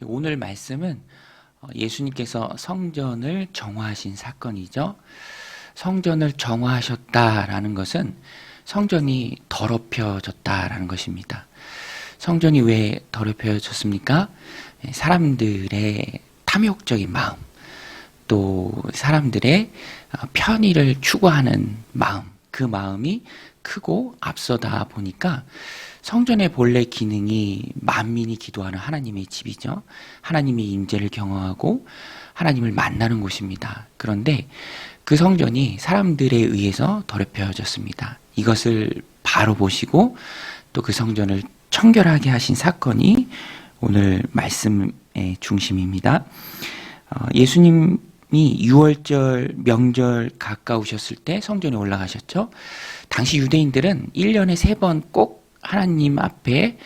오늘 말씀은 예수님께서 성전을 정화하신 사건이죠. 성전을 정화하셨다라는 것은 성전이 더럽혀졌다라는 것입니다. 성전이 왜 더럽혀졌습니까? 사람들의 탐욕적인 마음, 또 사람들의 편의를 추구하는 마음, 그 마음이 크고 앞서다 보니까 성전의 본래 기능이 만민이 기도하는 하나님의 집이죠. 하나님의 임재를 경험하고 하나님을 만나는 곳입니다. 그런데 그 성전이 사람들에 의해서 더럽혀졌습니다. 이것을 바로 보시고 또 그 성전을 청결하게 하신 사건이 오늘 말씀의 중심입니다. 예수님이 6월절 명절 가까우셨을 때 성전에 올라가셨죠. 당시 유대인들은 1년에 3번 꼭 하나님 앞에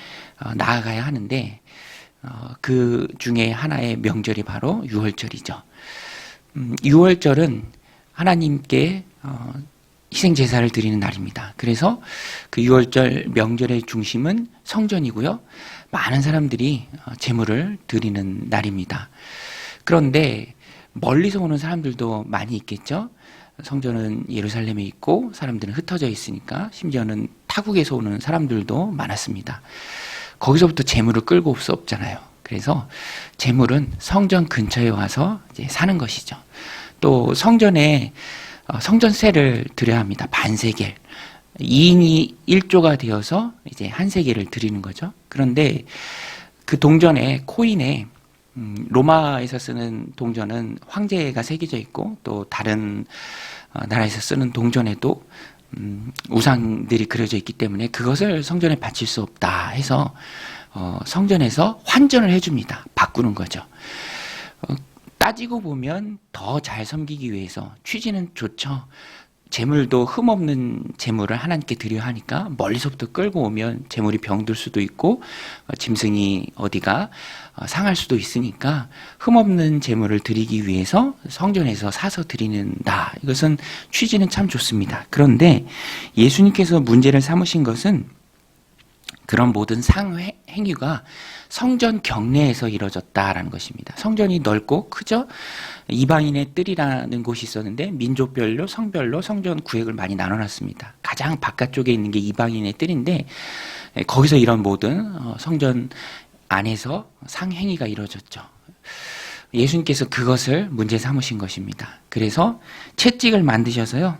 나아가야 하는데 그 중에 하나의 명절이 바로 6월절이죠. 6월절은 하나님께 희생제사를 드리는 날입니다. 그래서 그 6월절 명절의 중심은 성전이고요. 많은 사람들이 제물을 드리는 날입니다. 그런데 멀리서 오는 사람들도 많이 있겠죠. 성전은 예루살렘에 있고 사람들은 흩어져 있으니까 심지어는 타국에서 오는 사람들도 많았습니다. 거기서부터 제물을 끌고 올 수 없잖아요. 그래서 제물은 성전 근처에 와서 이제 사는 것이죠. 또 성전에 성전세를 드려야 합니다. 반세겔. 2인이 1조가 되어서 이제 한 세겔을 드리는 거죠. 그런데 그 동전에 코인에 로마에서 쓰는 동전은 황제가 새겨져 있고 또 다른 나라에서 쓰는 동전에도 우상들이 그려져 있기 때문에 그것을 성전에 바칠 수 없다 해서 성전에서 환전을 해줍니다. 바꾸는 거죠. 따지고 보면 더 잘 섬기기 위해서 취지는 좋죠. 재물도 흠없는 재물을 하나님께 드려야 하니까 멀리서부터 끌고 오면 재물이 병들 수도 있고 짐승이 어디가 상할 수도 있으니까 흠없는 재물을 드리기 위해서 성전에서 사서 드리는다. 이것은 취지는 참 좋습니다. 그런데 예수님께서 문제를 삼으신 것은 그런 모든 상행위가 성전 경내에서 이루어졌다라는 것입니다. 성전이 넓고 크죠? 이방인의 뜰이라는 곳이 있었는데 민족별로 성별로 성전 구역을 많이 나눠놨습니다. 가장 바깥쪽에 있는 게 이방인의 뜰인데 거기서 이런 모든 성전 안에서 상행위가 이루어졌죠. 예수님께서 그것을 문제 삼으신 것입니다. 그래서 채찍을 만드셔서요,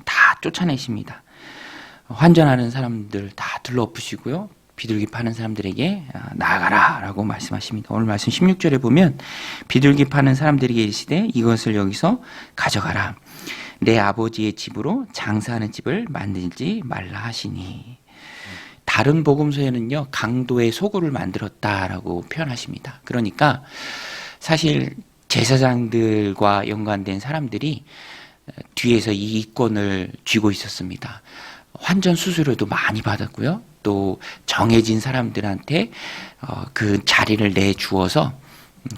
다 쫓아내십니다. 환전하는 사람들 다 둘러엎으시고요. 비둘기 파는 사람들에게 나아가라 라고 말씀하십니다. 오늘 말씀 16절에 보면 비둘기 파는 사람들에게 이르시되 이것을 여기서 가져가라. 내 아버지의 집으로 장사하는 집을 만들지 말라 하시니. 다른 복음서에는요, 강도의 소굴을 만들었다라고 표현하십니다. 그러니까 사실 제사장들과 연관된 사람들이 뒤에서 이권을 쥐고 있었습니다. 환전 수수료도 많이 받았고요. 또 정해진 사람들한테 그 자리를 내주어서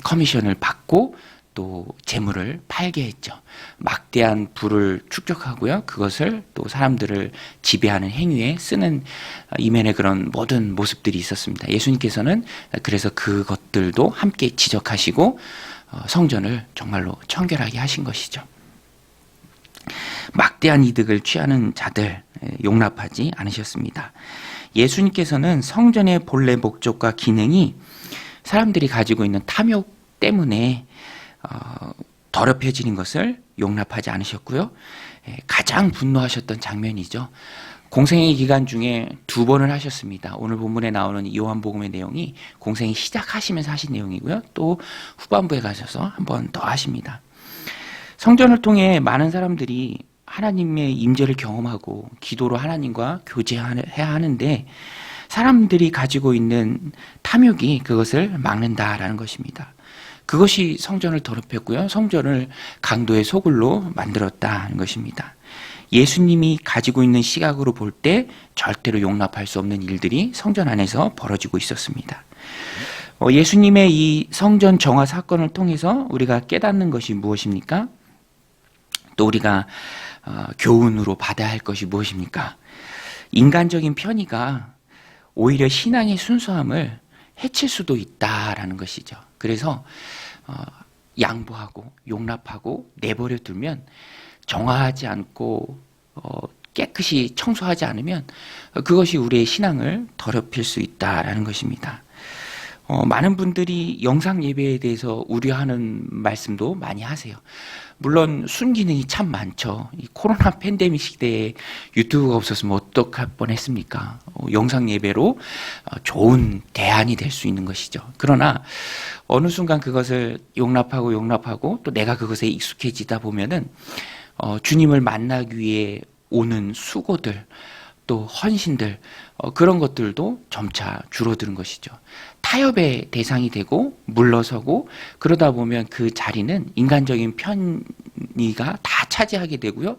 커미션을 받고 또 재물을 팔게 했죠. 막대한 부를 축적하고요. 그것을 또 사람들을 지배하는 행위에 쓰는 이면에 그런 모든 모습들이 있었습니다. 예수님께서는 그래서 그것들도 함께 지적하시고 성전을 정말로 청결하게 하신 것이죠. 막대한 이득을 취하는 자들 용납하지 않으셨습니다. 예수님께서는 성전의 본래 목적과 기능이 사람들이 가지고 있는 탐욕 때문에 더럽혀지는 것을 용납하지 않으셨고요. 가장 분노하셨던 장면이죠. 공생의 기간 중에 2번을 하셨습니다. 오늘 본문에 나오는 요한복음의 내용이 공생이 시작하시면서 하신 내용이고요. 또 후반부에 가셔서 한 번 더 하십니다. 성전을 통해 많은 사람들이 하나님의 임재를 경험하고 기도로 하나님과 교제해야 하는데 사람들이 가지고 있는 탐욕이 그것을 막는다라는 것입니다. 그것이 성전을 더럽혔고요. 성전을 강도의 소굴로 만들었다는 것입니다. 예수님이 가지고 있는 시각으로 볼 때 절대로 용납할 수 없는 일들이 성전 안에서 벌어지고 있었습니다. 예수님의 이 성전 정화 사건을 통해서 우리가 깨닫는 것이 무엇입니까? 또 우리가 교훈으로 받아야 할 것이 무엇입니까? 인간적인 편의가 오히려 신앙의 순수함을 해칠 수도 있다라는 것이죠. 그래서 양보하고 용납하고 내버려 두면, 정화하지 않고 깨끗이 청소하지 않으면 그것이 우리의 신앙을 더럽힐 수 있다라는 것입니다. 많은 분들이 영상 예배에 대해서 우려하는 말씀도 많이 하세요. 물론 순기능이 참 많죠. 이 코로나 팬데믹 시대에 유튜브가 없었으면 어떡할 뻔했습니까? 영상 예배로 좋은 대안이 될 수 있는 것이죠. 그러나 어느 순간 그것을 용납하고 또 내가 그것에 익숙해지다 보면은 주님을 만나기 위해 오는 수고들, 또 헌신들, 그런 것들도 점차 줄어드는 것이죠. 타협의 대상이 되고 물러서고, 그러다 보면 그 자리는 인간적인 편의가 다 차지하게 되고요.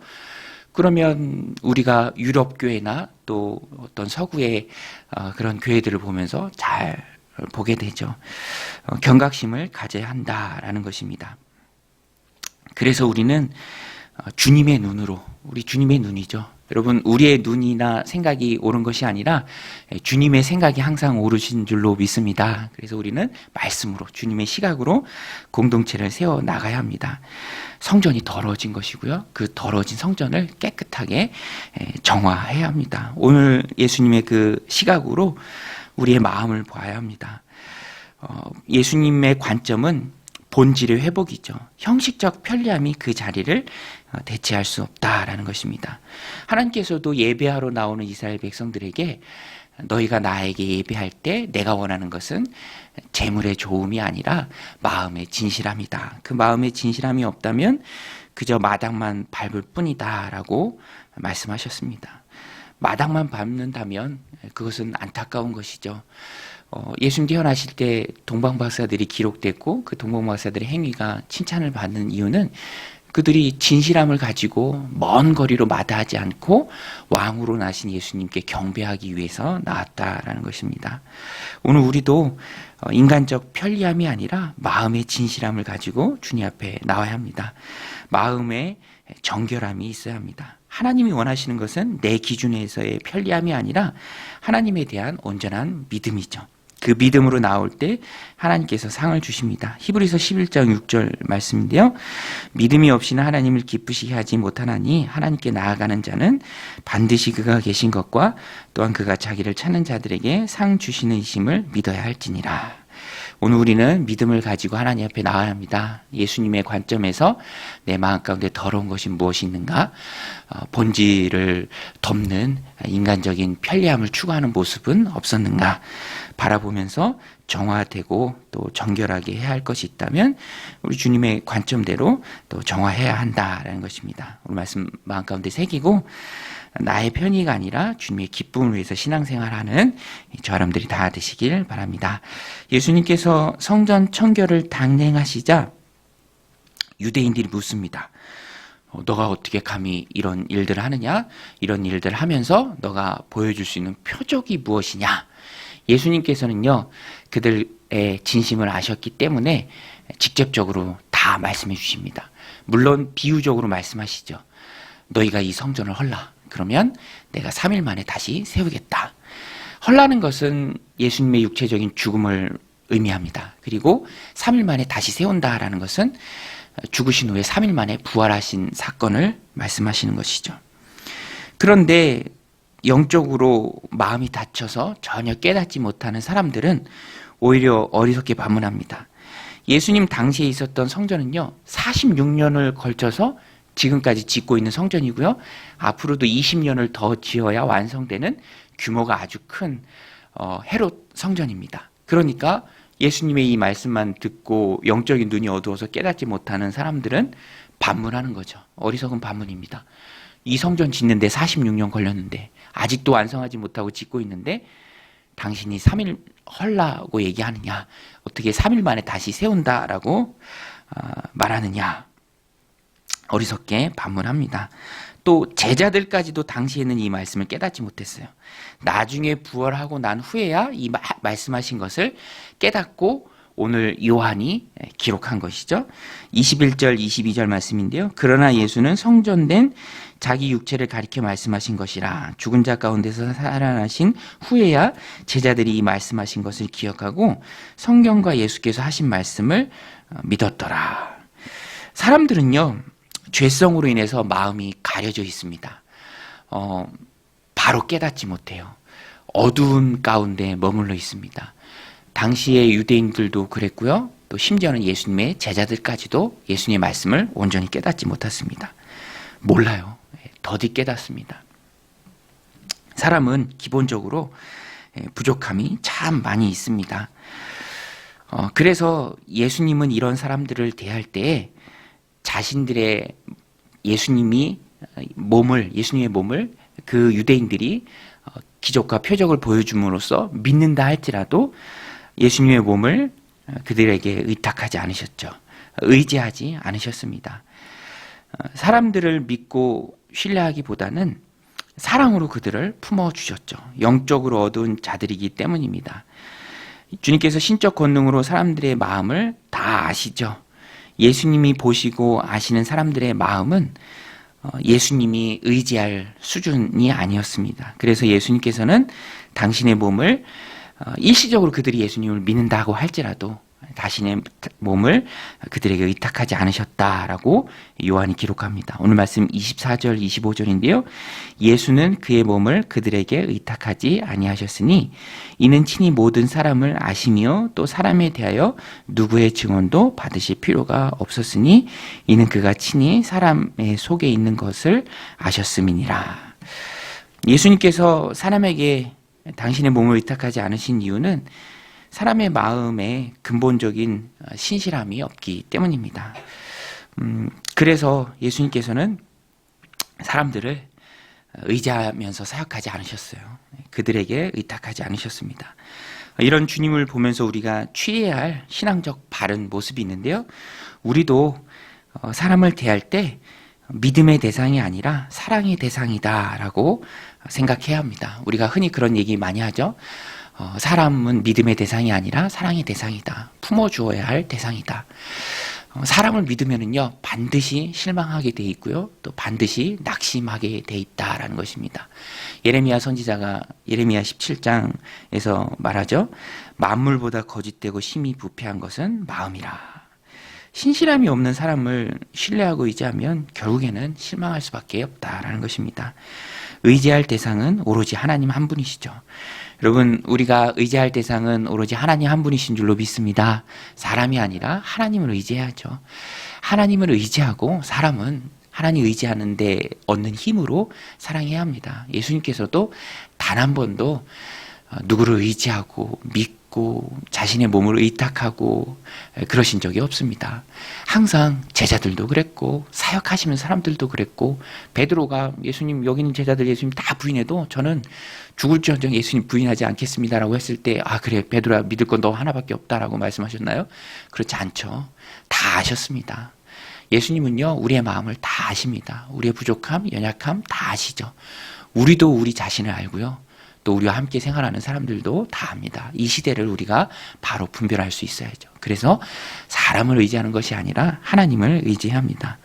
그러면 우리가 유럽 교회나 또 어떤 서구의 그런 교회들을 보면서 잘 보게 되죠. 경각심을 가져야 한다라는 것입니다. 그래서 우리는 주님의 눈으로, 우리 주님의 눈이죠. 여러분, 우리의 눈이나 생각이 옳은 것이 아니라 주님의 생각이 항상 옳으신 줄로 믿습니다. 그래서 우리는 말씀으로, 주님의 시각으로 공동체를 세워 나가야 합니다. 성전이 더러워진 것이고요. 그 더러워진 성전을 깨끗하게 정화해야 합니다. 오늘 예수님의 그 시각으로 우리의 마음을 보아야 합니다. 예수님의 관점은 본질의 회복이죠. 형식적 편리함이 그 자리를 대체할 수 없다라는 것입니다. 하나님께서도 예배하러 나오는 이스라엘 백성들에게 너희가 나에게 예배할 때 내가 원하는 것은 재물의 좋음이 아니라 마음의 진실함이다. 그 마음의 진실함이 없다면 그저 마당만 밟을 뿐이다라고 말씀하셨습니다. 마당만 밟는다면 그것은 안타까운 것이죠. 예수님 태어나실 때 동방박사들이 기록됐고, 그 동방박사들의 행위가 칭찬을 받는 이유는 그들이 진실함을 가지고 먼 거리로 마다하지 않고 왕으로 나신 예수님께 경배하기 위해서 나왔다라는 것입니다. 오늘 우리도 인간적 편리함이 아니라 마음의 진실함을 가지고 주님 앞에 나와야 합니다. 마음의 정결함이 있어야 합니다. 하나님이 원하시는 것은 내 기준에서의 편리함이 아니라 하나님에 대한 온전한 믿음이죠. 그 믿음으로 나올 때 하나님께서 상을 주십니다. 히브리서 11장 6절 말씀인데요. 믿음이 없이는 하나님을 기쁘시게 하지 못하나니 하나님께 나아가는 자는 반드시 그가 계신 것과 또한 그가 자기를 찾는 자들에게 상 주시는 이심을 믿어야 할지니라. 오늘 우리는 믿음을 가지고 하나님 앞에 나와야 합니다. 예수님의 관점에서 내 마음 가운데 더러운 것이 무엇이 있는가? 본질을 덮는 인간적인 편리함을 추구하는 모습은 없었는가? 바라보면서 정화되고 또 정결하게 해야 할 것이 있다면 우리 주님의 관점대로 또 정화해야 한다라는 것입니다. 오늘 말씀 마음 가운데 새기고 나의 편의가 아니라 주님의 기쁨을 위해서 신앙생활하는 저 여러분들이 다 되시길 바랍니다. 예수님께서 성전 청결을 단행하시자 유대인들이 묻습니다. 너가 어떻게 감히 이런 일들을 하느냐? 이런 일들을 하면서 너가 보여줄 수 있는 표적이 무엇이냐? 예수님께서는요, 그들의 진심을 아셨기 때문에 직접적으로 다 말씀해 주십니다. 물론 비유적으로 말씀하시죠. 너희가 이 성전을 헐라. 그러면 내가 3일 만에 다시 세우겠다. 헐라는 것은 예수님의 육체적인 죽음을 의미합니다. 그리고 3일 만에 다시 세운다라는 것은 죽으신 후에 3일 만에 부활하신 사건을 말씀하시는 것이죠. 그런데 영적으로 마음이 닫혀서 전혀 깨닫지 못하는 사람들은 오히려 어리석게 반문합니다. 예수님 당시에 있었던 성전은요, 46년을 걸쳐서 지금까지 짓고 있는 성전이고요. 앞으로도 20년을 더 지어야 완성되는 규모가 아주 큰 헤롯 성전입니다. 그러니까 예수님의 이 말씀만 듣고 영적인 눈이 어두워서 깨닫지 못하는 사람들은 반문하는 거죠. 어리석은 반문입니다. 이 성전 짓는데 46년 걸렸는데 아직도 완성하지 못하고 짓고 있는데 당신이 3일 헐라고 얘기하느냐, 어떻게 3일 만에 다시 세운다라고 말하느냐, 어리석게 반문합니다. 또 제자들까지도 당시에는 이 말씀을 깨닫지 못했어요. 나중에 부활하고 난 후에야 이 말씀하신 것을 깨닫고 오늘 요한이 기록한 것이죠. 21절, 22절 말씀인데요. 그러나 예수는 성전된 자기 육체를 가리켜 말씀하신 것이라. 죽은 자 가운데서 살아나신 후에야 제자들이 이 말씀하신 것을 기억하고 성경과 예수께서 하신 말씀을 믿었더라. 사람들은요, 죄성으로 인해서 마음이 가려져 있습니다. 바로 깨닫지 못해요. 어두운 가운데 머물러 있습니다. 당시의 유대인들도 그랬고요. 또 심지어는 예수님의 제자들까지도 예수님의 말씀을 온전히 깨닫지 못했습니다. 몰라요. 더디 깨닫습니다. 사람은 기본적으로 부족함이 참 많이 있습니다. 그래서 예수님은 이런 사람들을 대할 때 자신들의 예수님의 몸을 그 유대인들이 기적과 표적을 보여줌으로써 믿는다 할지라도 예수님의 몸을 그들에게 의탁하지 않으셨죠. 의지하지 않으셨습니다. 사람들을 믿고 신뢰하기보다는 사랑으로 그들을 품어주셨죠. 영적으로 어두운 자들이기 때문입니다. 주님께서 신적 권능으로 사람들의 마음을 다 아시죠. 예수님이 보시고 아시는 사람들의 마음은 예수님이 의지할 수준이 아니었습니다. 그래서 예수님께서는 당신의 몸을 일시적으로 그들이 예수님을 믿는다고 할지라도 자신의 몸을 그들에게 의탁하지 않으셨다라고 요한이 기록합니다. 오늘 말씀 24절 25절인데요. 예수는 그의 몸을 그들에게 의탁하지 아니하셨으니 이는 친히 모든 사람을 아시며 또 사람에 대하여 누구의 증언도 받으실 필요가 없었으니 이는 그가 친히 사람의 속에 있는 것을 아셨음이니라. 예수님께서 사람에게 당신의 몸을 의탁하지 않으신 이유는 사람의 마음에 근본적인 신실함이 없기 때문입니다. 그래서 예수님께서는 사람들을 의지하면서 사역하지 않으셨어요. 그들에게 의탁하지 않으셨습니다. 이런 주님을 보면서 우리가 취해야 할 신앙적 바른 모습이 있는데요. 우리도 사람을 대할 때 믿음의 대상이 아니라 사랑의 대상이다라고 생각해야 합니다. 우리가 흔히 그런 얘기 많이 하죠. 사람은 믿음의 대상이 아니라 사랑의 대상이다. 품어주어야 할 대상이다. 사람을 믿으면은요, 반드시 실망하게 돼 있고요, 또 반드시 낙심하게 돼 있다라는 것입니다. 예레미야 선지자가 예레미야 17장에서 말하죠. 만물보다 거짓되고 심히 부패한 것은 마음이라. 신실함이 없는 사람을 신뢰하고 의지하면 결국에는 실망할 수밖에 없다라는 것입니다. 의지할 대상은 오로지 하나님 한 분이시죠. 여러분, 우리가 의지할 대상은 오로지 하나님 한 분이신 줄로 믿습니다. 사람이 아니라 하나님을 의지해야죠. 하나님을 의지하고 사람은 하나님 의지하는데 얻는 힘으로 사랑해야 합니다. 예수님께서도 단 한 번도 누구를 의지하고 믿고 자신의 몸을 의탁하고 그러신 적이 없습니다. 항상 제자들도 그랬고 사역하시는 사람들도 그랬고, 베드로가 예수님, 여기 있는 제자들 예수님 다 부인해도 저는 죽을지언정 예수님 부인하지 않겠습니다라고 했을 때, 아 그래 베드로야, 믿을 건 너 하나밖에 없다라고 말씀하셨나요? 그렇지 않죠. 다 아셨습니다. 예수님은요, 우리의 마음을 다 아십니다. 우리의 부족함, 연약함 다 아시죠. 우리도 우리 자신을 알고요, 또 우리와 함께 생활하는 사람들도 다 압니다. 이 시대를 우리가 바로 분별할 수 있어야죠. 그래서 사람을 의지하는 것이 아니라 하나님을 의지해야 합니다.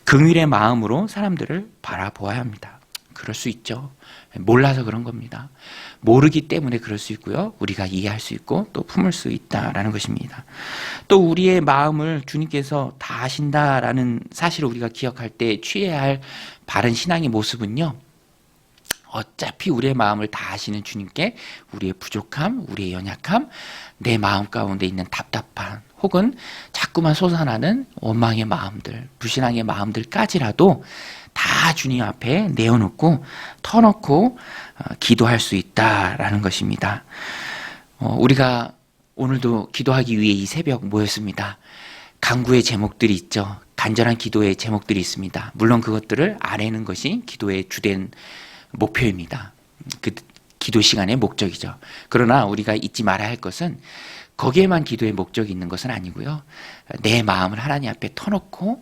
긍휼의 마음으로 사람들을 바라보아야 합니다. 그럴 수 있죠. 몰라서 그런 겁니다. 모르기 때문에 그럴 수 있고요, 우리가 이해할 수 있고 또 품을 수 있다라는 것입니다. 또 우리의 마음을 주님께서 다 아신다라는 사실을 우리가 기억할 때 취해야 할 바른 신앙의 모습은요, 어차피 우리의 마음을 다 아시는 주님께 우리의 부족함, 우리의 연약함, 내 마음 가운데 있는 답답한 혹은 자꾸만 솟아나는 원망의 마음들, 불신앙의 마음들까지라도 다 주님 앞에 내어놓고 터놓고 기도할 수 있다라는 것입니다. 우리가 오늘도 기도하기 위해 이 새벽 모였습니다. 간구의 제목들이 있죠. 간절한 기도의 제목들이 있습니다. 물론 그것들을 아내는 것이 기도의 주된 목표입니다. 그 기도 시간의 목적이죠. 그러나 우리가 잊지 말아야 할 것은 거기에만 기도의 목적이 있는 것은 아니고요, 내 마음을 하나님 앞에 터놓고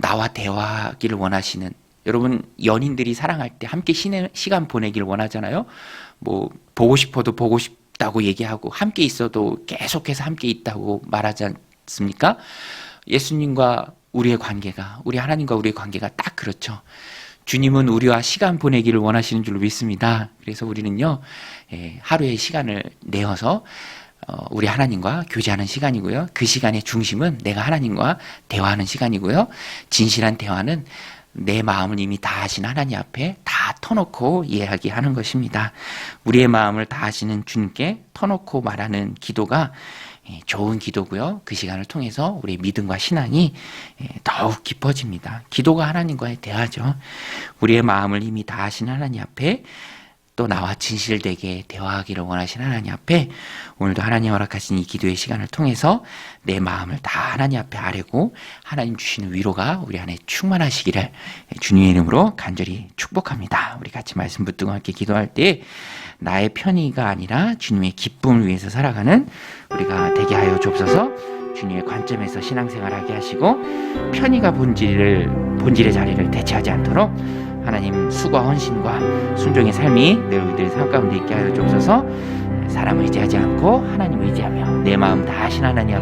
나와 대화하기를 원하시는, 여러분 연인들이 사랑할 때 함께 시간 보내기를 원하잖아요. 뭐 보고 싶어도 보고 싶지 없다고 얘기하고 함께 있어도 계속해서 함께 있다고 말하지 않습니까? 예수님과 우리의 관계가, 우리 하나님과 우리의 관계가 딱 그렇죠. 주님은 우리와 시간 보내기를 원하시는 줄로 믿습니다. 그래서 우리는요, 하루의 시간을 내어서 우리 하나님과 교제하는 시간이고요. 그 시간의 중심은 내가 하나님과 대화하는 시간이고요. 진실한 대화는 내 마음을 이미 다 아신 하나님 앞에 다 터놓고 이야기하는 것입니다. 우리의 마음을 다 아시는 주님께 터놓고 말하는 기도가 좋은 기도고요. 그 시간을 통해서 우리의 믿음과 신앙이 더욱 깊어집니다. 기도가 하나님과의 대화죠. 우리의 마음을 이미 다 아신 하나님 앞에 또 나와 진실되게 대화하기를 원하신 하나님 앞에 오늘도 하나님 허락하신 이 기도의 시간을 통해서 내 마음을 다 하나님 앞에 아뢰고 하나님 주시는 위로가 우리 안에 충만하시기를 주님의 이름으로 간절히 축복합니다. 우리 같이 말씀 붙들고 함께 기도할 때 나의 편의가 아니라 주님의 기쁨을 위해서 살아가는 우리가 되게 하여 주옵소서. 주님의 관점에서 신앙생활하게 하시고 편의가 본질의 자리를 대체하지 않도록 하나님 수고와 헌신과 순종의 삶이 늘 우리들의 삶 가운데 있게 하여 주옵소서. 사람을 의지하지 않고 하나님을 의지하며 내 마음 다 아신 하나님 앞에